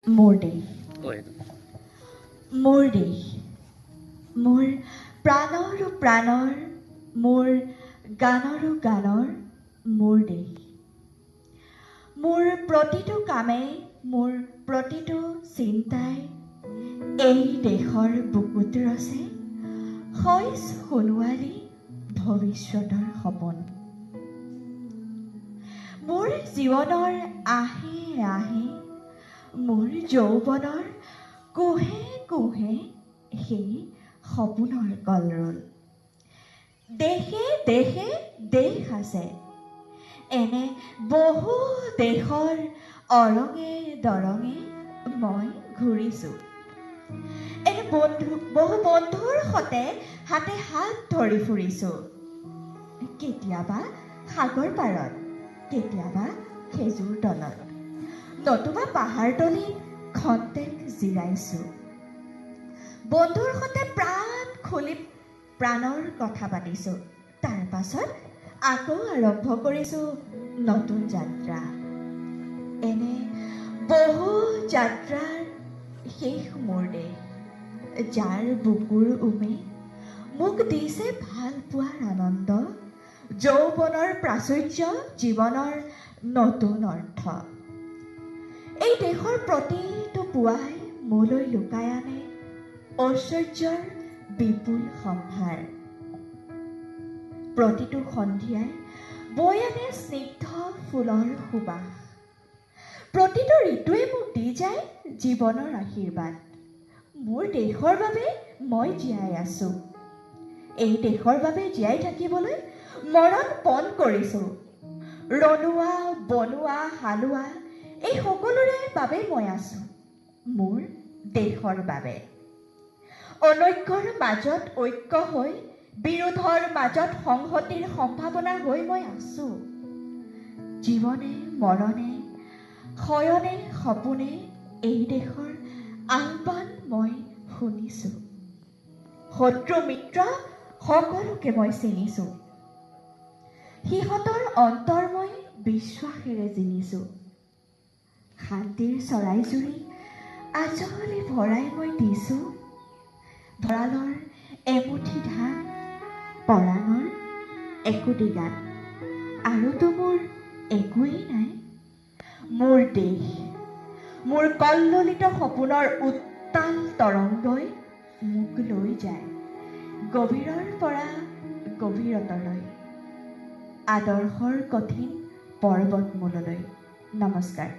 More day. More day. More প্ৰাণৰ মোৰ গানৰ মোৰ day. মোৰ প্ৰতিটো কামে মোৰ প্ৰতিটো চিন্তাই এই দেশৰ বুকুত ৰচে শইচ সোণোৱালী ভৱিষ্যতৰ সপোন। মোৰ জীৱনৰ আহে আহে মোৰ যৌৱনৰ কোহে কোহে সেই সপোনৰ কলৰল। দেশে দেশে দেশ আছে, এনে বহু দেশৰ অৰঙে দৰঙে মই ঘূৰিছোঁ। এনে বহু বন্ধুৰ সতে হাতে হাত ধৰি ফুৰিছোঁ। কেতিয়াবা সাগৰ পাৰত, কেতিয়াবা খেজুৰ তলত, নতুবা পাহাৰতলিত খন্তেক জিৰাইছোঁ। বন্ধুৰ সতে প্ৰাণ খুলি প্ৰাণৰ কথা পাতিছোঁ। তাৰ পাছত আকৌ আৰম্ভ কৰিছোঁ নতুন যাত্ৰা। এনে বহু যাত্ৰাৰ শেষ মোৰ দেশ, যাৰ বুকুৰ উমে মোক দিছে ভাল পোৱাৰ আনন্দ, যৌৱনৰ প্ৰাচুৰ্য, জীৱনৰ নতুন অৰ্থ। এই দেশৰ প্ৰতিটো পুৱাই মোলৈ লুকাই আনে ঐশ্বৰ্যৰ বিপুল সম্ভাৰ। প্ৰতিটো সন্ধিয়াই বৈ আনে স্নিগ্ধ ফুলৰ সুবাস। প্ৰতিটো ঋতুৱে মোক দি যায় জীৱনৰ আশীৰ্বাদ। মোৰ দেশৰ বাবে মই জীয়াই আছোঁ। এই দেশৰ বাবে জীয়াই থাকিবলৈ মৰণ পণ কৰিছোঁ। ৰণুৱা বনোৱা হালোৱা এই সকলোৰে বাবে মই আছোঁ মোৰ দেশৰ বাবে। অনৈক্যৰ মাজত ঐক্য হৈ, বিৰোধৰ মাজত সংহতিৰ সম্ভাৱনা হৈ মই আছোঁ। জীৱনে মৰণে শয়নে সপোনে এই দেশৰ আহ্বান মই শুনিছোঁ। শত্ৰু মিত্ৰ সকলোকে মই চিনিছোঁ। সিহঁতৰ অন্তৰ মই বিশ্বাসেৰে জিনিছোঁ। শান্তিৰ চৰাইজুৰি আজলি ভৰাই মই দিছোঁ। ভঁৰালৰ এমুঠি ধান, পৰাণৰ একোটি গান, আৰুতো মোৰ একোৱেই নাই। মোৰ দেশ, মোৰ কল্লোলিত সপোনৰ উত্তাল তৰংগই মোক লৈ যায় গভীৰৰ পৰা গভীৰতলৈ, আদৰ্শৰ কঠিন পৰ্বতমূললৈ। নমস্কাৰ।